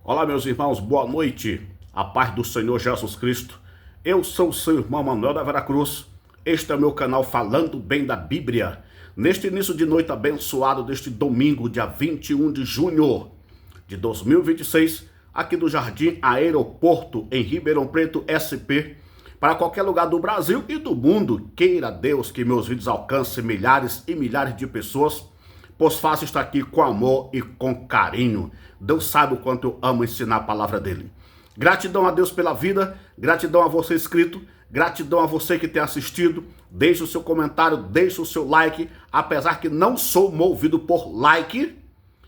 Olá, meus irmãos, boa noite. A paz do Senhor Jesus Cristo. Eu sou o seu irmão Manuel da Veracruz. Este é o meu canal Falando Bem da Bíblia. Neste início de noite abençoado deste domingo, dia 21 de junho de 2026, aqui do Jardim Aeroporto, em Ribeirão Preto, SP, para qualquer lugar do Brasil e do mundo. Queira Deus que meus vídeos alcancem milhares e milhares de pessoas, pois faço estar aqui com amor e com carinho. Deus sabe o quanto eu amo ensinar a palavra dele. Gratidão a Deus pela vida, gratidão a você inscrito, gratidão a você que tem assistido. Deixe o seu comentário, deixe o seu like, apesar que não sou movido por like,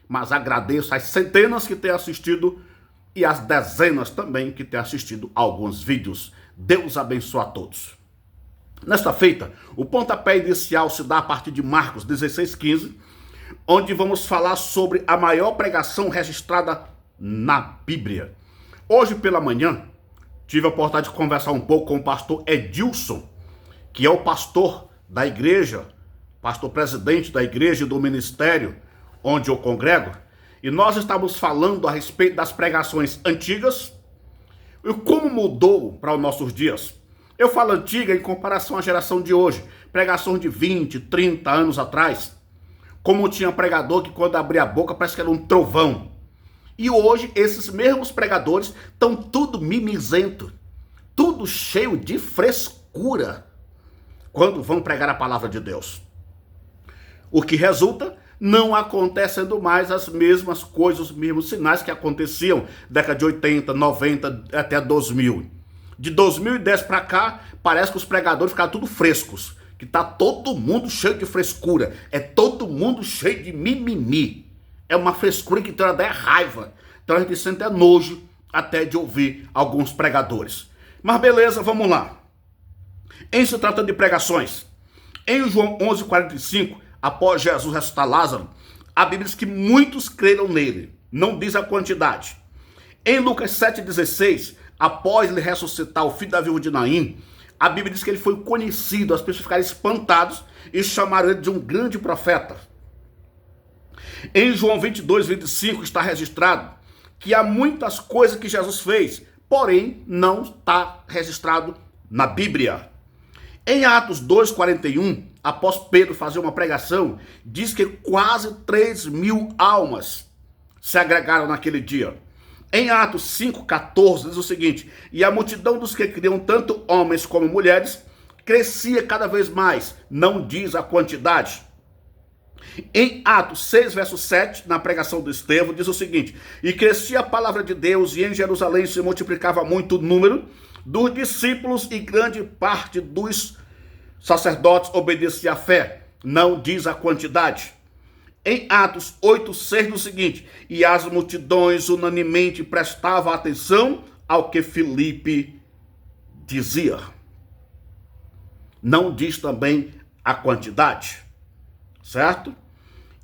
mas agradeço as centenas que têm assistido e as dezenas também que têm assistido alguns vídeos. Deus abençoe a todos. Nesta feita, o pontapé inicial se dá a partir de Marcos 16:15, onde vamos falar sobre a maior pregação registrada na Bíblia. Hoje pela manhã, tive a oportunidade de conversar um pouco com o pastor Edilson, que é o pastor da igreja, pastor presidente da igreja e do ministério onde eu congrego, e nós estávamos falando a respeito das pregações antigas e como mudou para os nossos dias. Eu falo antiga em comparação à geração de hoje, pregação de 20, 30 anos atrás, como tinha pregador que quando abria a boca parece que era um trovão. E hoje esses mesmos pregadores estão tudo mimizento, tudo cheio de frescura quando vão pregar a palavra de Deus. O que resulta não acontecendo mais as mesmas coisas, os mesmos sinais que aconteciam década de 80, 90 até 2000. De 2010 para cá, parece que os pregadores ficaram tudo frescos, que tá todo mundo cheio de frescura, é todo mundo cheio de mimimi. É uma frescura que tem até raiva. Então a gente sente nojo até de ouvir alguns pregadores. Mas beleza, vamos lá. Em se tratando de pregações, em João 11:45, após Jesus ressuscitar Lázaro, a Bíblia diz que muitos creram nele. Não diz a quantidade. Em Lucas 7:16, após ele ressuscitar o filho da viúva de Naim, a Bíblia diz que ele foi conhecido, as pessoas ficaram espantadas e chamaram ele de um grande profeta. Em João 22:25 está registrado que há muitas coisas que Jesus fez, porém não está registrado na Bíblia. Em Atos 2:41, após Pedro fazer uma pregação, diz que quase 3.000 almas se agregaram naquele dia. Em Atos 5:14 diz o seguinte: e a multidão dos que criam, tanto homens como mulheres, crescia cada vez mais, não diz a quantidade. Em Atos 6:7, na pregação do Estevão, diz o seguinte: e crescia a palavra de Deus, e em Jerusalém se multiplicava muito o número dos discípulos, e grande parte dos sacerdotes obedecia à fé, não diz a quantidade. Em Atos 8:6 diz o seguinte: e as multidões unanimemente prestavam atenção ao que Filipe dizia. Não diz também a quantidade, certo?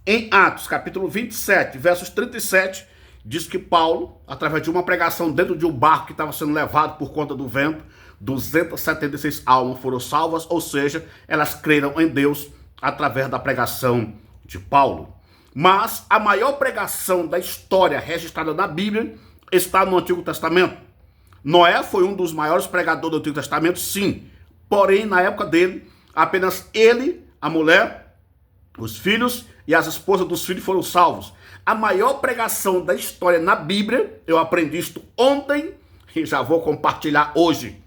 Em Atos, capítulo 27, versos 37, diz que Paulo, através de uma pregação dentro de um barco que estava sendo levado por conta do vento, 276 almas foram salvas, ou seja, elas creram em Deus através da pregação de Paulo. Mas a maior pregação da história registrada na Bíblia está no Antigo Testamento. Noé foi um dos maiores pregadores do Antigo Testamento, sim. Porém, na época dele, apenas ele, a mulher, os filhos e as esposas dos filhos foram salvos. A maior pregação da história na Bíblia, eu aprendi isto ontem e já vou compartilhar hoje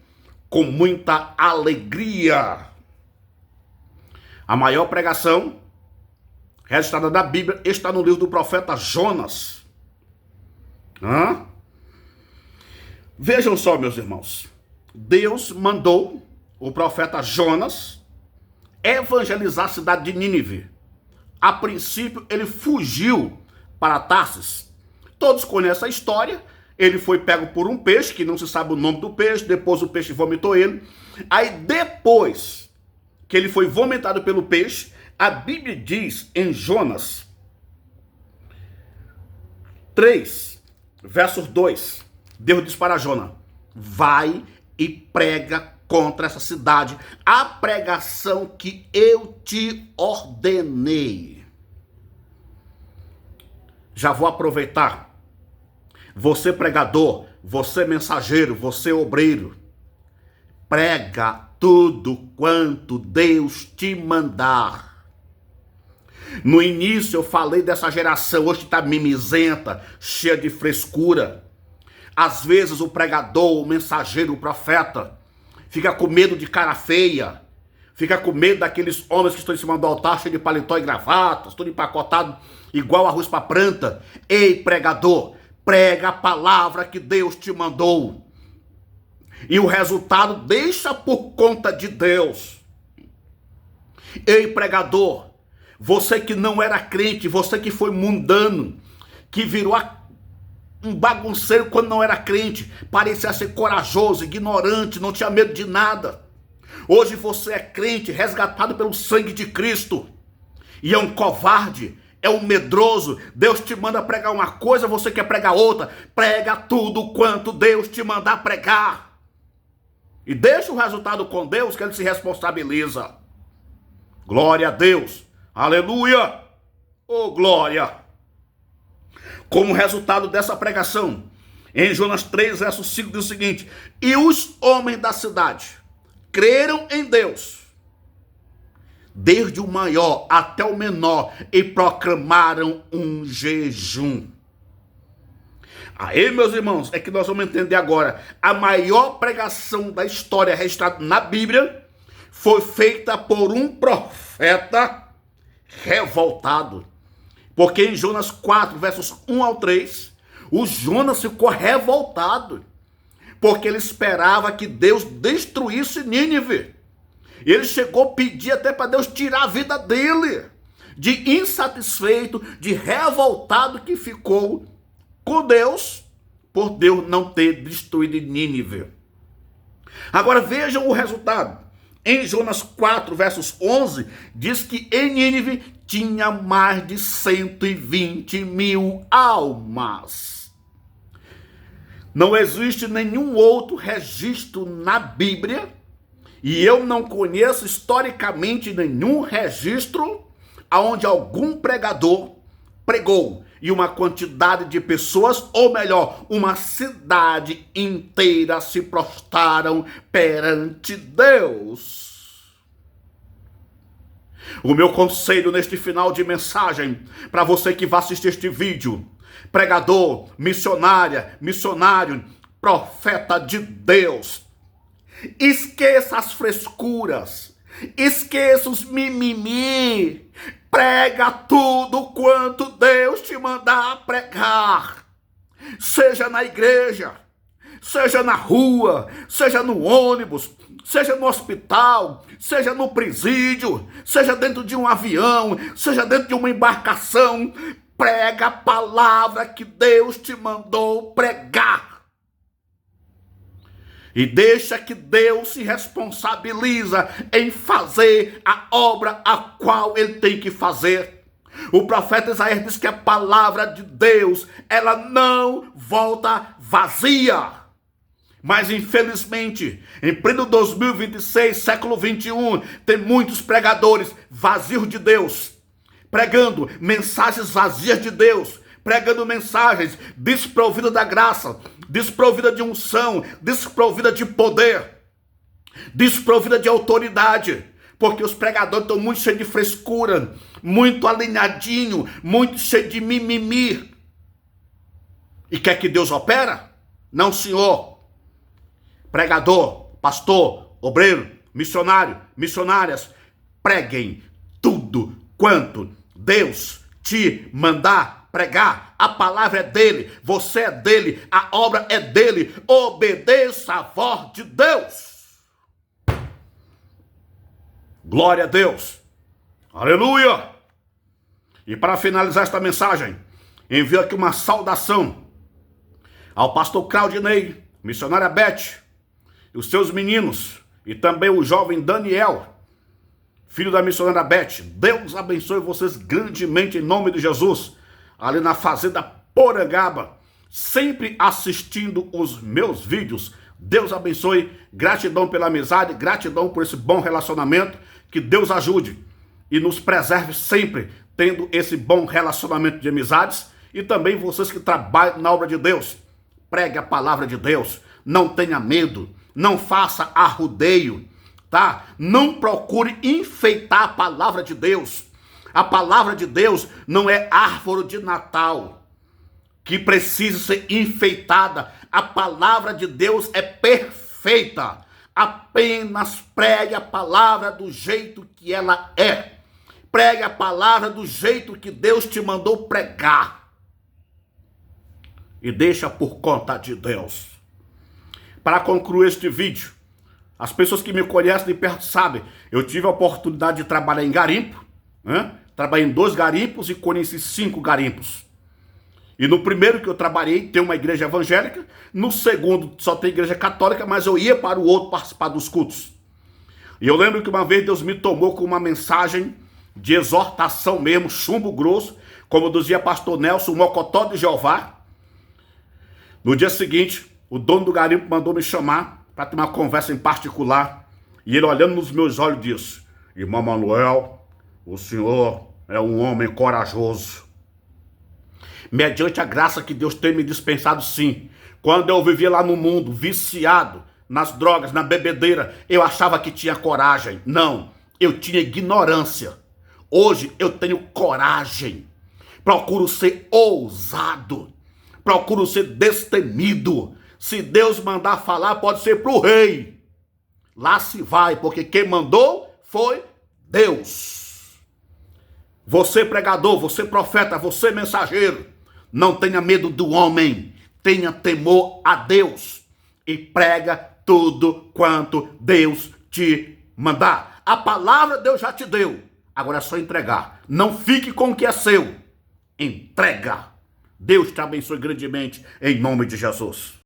com muita alegria. A maior pregação registrada na Bíblia está no livro do profeta Jonas. Vejam só, meus irmãos. Deus mandou o profeta Jonas evangelizar a cidade de Nínive. A princípio, ele fugiu para Tarsis. Todos conhecem a história. Ele foi pego por um peixe, que não se sabe o nome do peixe. Depois o peixe vomitou ele. Aí depois que ele foi vomitado pelo peixe, a Bíblia diz em Jonas 3, versos 2, Deus diz para Jonas: vai e prega contra essa cidade a pregação que eu te ordenei. Já vou aproveitar Você pregador, você mensageiro, você obreiro, prega tudo quanto Deus te mandar. No início eu falei dessa geração, hoje está mimizenta, cheia de frescura. Às vezes o pregador, o mensageiro, o profeta, fica com medo de cara feia, fica com medo daqueles homens que estão em cima do altar, cheio de paletó e gravatas, tudo empacotado, igual arroz para planta. Ei, pregador, prega a palavra que Deus te mandou. E o resultado deixa por conta de Deus. Ei, pregador, você que não era crente, você que foi mundano, que virou um bagunceiro quando não era crente, parecia ser corajoso, ignorante, não tinha medo de nada. Hoje você é crente, resgatado pelo sangue de Cristo, e é um covarde, é um medroso. Deus te manda pregar uma coisa, você quer pregar outra. Prega tudo quanto Deus te mandar pregar. E deixa o resultado com Deus, que Ele se responsabiliza. Glória a Deus. Aleluia. Oh, glória. Como resultado dessa pregação, em Jonas 3, verso 5, diz o seguinte: e os homens da cidade creram em Deus, desde o maior até o menor, e proclamaram um jejum. Aí, meus irmãos, é que nós vamos entender agora. A maior pregação da história registrada na Bíblia foi feita por um profeta revoltado. Porque em Jonas 4, versos 1 ao 3, o Jonas ficou revoltado, porque ele esperava que Deus destruísse Nínive. Ele chegou a pedir até para Deus tirar a vida dele, de insatisfeito, de revoltado que ficou com Deus, por Deus não ter destruído Nínive. Agora vejam o resultado. Em Jonas 4, versos 11, diz que em Nínive tinha mais de 120 mil almas. Não existe nenhum outro registro na Bíblia, e eu não conheço historicamente nenhum registro onde algum pregador pregou e uma quantidade de pessoas, ou melhor, uma cidade inteira se prostraram perante Deus. O meu conselho neste final de mensagem, para você que vai assistir este vídeo, pregador, missionária, missionário, profeta de Deus, esqueça as frescuras, esqueça os mimimi, prega tudo quanto Deus te mandar pregar, seja na igreja, seja na rua, seja no ônibus, seja no hospital, seja no presídio, seja dentro de um avião, seja dentro de uma embarcação. Prega a palavra que Deus te mandou pregar. E deixa que Deus se responsabiliza em fazer a obra a qual Ele tem que fazer. O profeta Isaías diz que a palavra de Deus, ela não volta vazia. Mas infelizmente, em pleno 2026, século 21, tem muitos pregadores vazios de Deus, pregando mensagens vazias de Deus, pregando mensagens desprovidas da graça, desprovidas de unção, desprovidas de poder, desprovidas de autoridade, porque os pregadores estão muito cheios de frescura, muito alinhadinho, muito cheios de mimimi. E quer que Deus opera? Não, senhor. Pregador, pastor, obreiro, missionário, missionárias, preguem tudo quanto Deus te mandar pregar. A palavra é dele, você é dele, a obra é dele. Obedeça a voz de Deus. Glória a Deus. Aleluia. E para finalizar esta mensagem, envio aqui uma saudação ao pastor Claudinei, missionária Beth, os seus meninos, e também o jovem Daniel, filho da missionária Beth. Deus abençoe vocês grandemente em nome de Jesus, ali na fazenda Porangaba, sempre assistindo os meus vídeos. Deus abençoe, gratidão pela amizade, gratidão por esse bom relacionamento, que Deus ajude e nos preserve sempre tendo esse bom relacionamento de amizades, e também vocês que trabalham na obra de Deus. pregue a palavra de Deus. Não tenha medo, não faça arrudeio, tá? Não procure enfeitar a palavra de Deus. A palavra de Deus não é árvore de Natal que precisa ser enfeitada. A palavra de Deus é perfeita. Apenas pregue a palavra do jeito que ela é. Pregue a palavra do jeito que Deus te mandou pregar. E deixa por conta de Deus. Para concluir este vídeo, as pessoas que me conhecem de perto sabem, eu tive a oportunidade de trabalhar em garimpo, né? Trabalhei em 2 garimpos e conheci 5 garimpos. E no primeiro que eu trabalhei, tem uma igreja evangélica. No segundo, só tem igreja católica, mas eu ia para o outro participar dos cultos. E eu lembro que uma vez Deus me tomou com uma mensagem de exortação mesmo, chumbo grosso, como dizia pastor Nelson, o mocotó de Jeová. No dia seguinte, o dono do garimpo mandou me chamar para ter uma conversa em particular. E ele, olhando nos meus olhos, disse: irmão Manuel, o senhor é um homem corajoso. Mediante a graça que Deus tem me dispensado, sim. Quando eu vivia lá no mundo, viciado nas drogas, na bebedeira, eu achava que tinha coragem. Não, eu tinha ignorância. Hoje eu tenho coragem. Procuro ser ousado. Procuro ser destemido. Se Deus mandar falar, pode ser para o rei. Lá se vai, porque quem mandou foi Deus. Você pregador, você profeta, você mensageiro, não tenha medo do homem, tenha temor a Deus e prega tudo quanto Deus te mandar. A palavra Deus já te deu, agora é só entregar. Não fique com o que é seu, entrega. Deus te abençoe grandemente, em nome de Jesus.